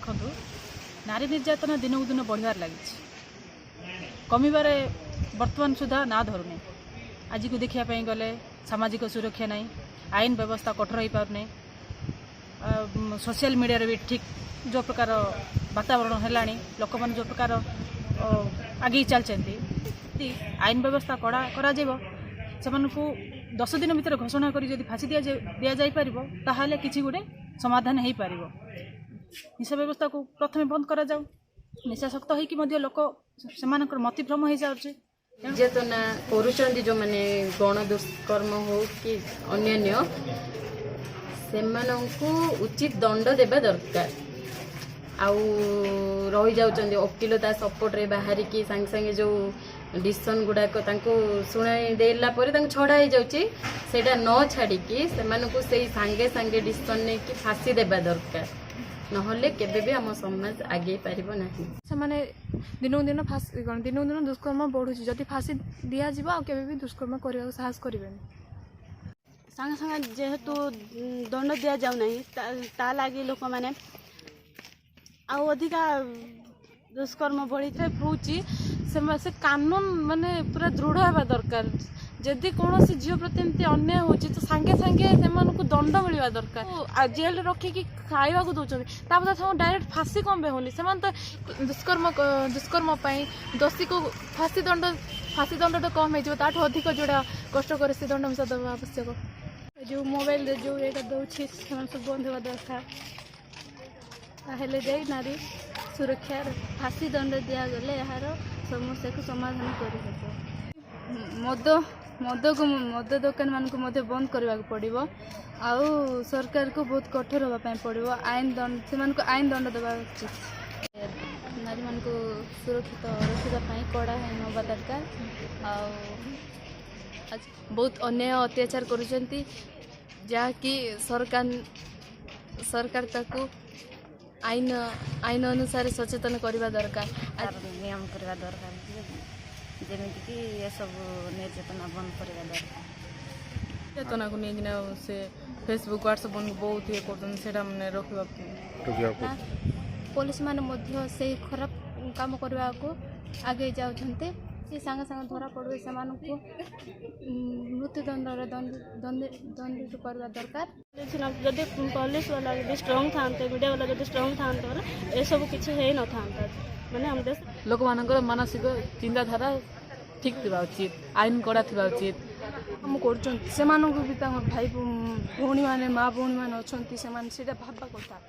देखु नारी निर्यातना दिनकू दिन बढ़िबार लगी कमिबार वर्तमान सुधा ना धरुनी। आज को देखापी गले सामाजिक सुरक्षा नहीं, आईन व्यवस्था कठोर हो पारने, सोशल मीडिया भी ठीक जो प्रकार वातावरण है लोक मैंने जो प्रकार आगे चलती आईन व्यवस्था कड़ा करा से 10 दिन भीतर घोषणा करी जदि फांसी दि जापर ताहले किसी गोटे समाधान हो पार। निशा व्यवस्था को प्रथम बंद करा जाऊ। निशाशक्त होकर लोक से मतिभ्रम हो जाऊे निर्यातना करुँच जो मैंने गण दुष्कर्म हो कि अन्य से उचित दंड देवा दरकार। आउ रही जाऊँ वकील ता सपोर्ट रे बाहर की सांगे सांगे जो डिसीजन गुड़ाक शुणाई देला छड़ा हो जाटा न छाड़ी से सांगे सांगे डिसीजन नहीं कि फांसी देवा दरकार, नहले केबे भी आम समाज आगे पारिबो नाही। से दिनकू दिन फांसी दिनकू दिन दुष्कर्म बढ़ुची जदि फांसी दि जाव केबे भी दुष्कर्म करने साहस करें सांगे सांगे जेहेतु दंड दि जाऊ नहीं ता लगी लोक मैंने अधिका दुष्कर्म बढ़ी होची से कानून माने पूरा दृढ़ होगा दरकार। जदि कौन झील प्रति एमती अन्याय होची तो सांगे सांगे से दंड मिलवा दरकार। जेल रखिकी खावा को दौरान डायरेक्ट फांसी कम पे होनी से तो दुष्कर्म दोषी को फांसी दंड तो कम हो अधिक जोड़ा कष्ट से दंड मिसा देवा आवश्यक। जो मोबाइल जो ये दौर सब बंद होगा दरकार ताहले नारी सुरक्षा फांसी दंड दिगले यार समस्या को समाधान कर मद दुकान मान को बंद करने को पड़ो। आउ सरकार को बहुत कठोर होगा पड़ो। आईन दंड से आईन दंड देवा उचित। नारी मान को सुरक्षित रखापी कड़ा नवा दरकार। बहुत अन्याय अत्याचार करुँच जहाँकि सरकार ताकू आईन अनुसार सचेतन करने दरकार, नियम करवा दरकार जेमिति कि ये सब निर्यातना बंद करवा दरकार। निर्यातना को नहीं से फेसबुक व्हाट्सएप बहुत ये कर मैंने रखा पुलिस माने से खराब काम करने को आगे जाऊँचे सांगे सांगे धरा पड़े से मृत्युदंड दंडित करवा दरकार। जदि पुलिस वाला भी स्ट्रंग था मीडिया वाला जो स्ट्रंग था ये सब किसी है न था मैंने हम देश लोक मान मानसिक चिंताधारा ठीक थी उचित, आईन कड़ा थी उचित। हम कर भाई भौणी माने माँ भौणी मैंने अच्छा भावा कथा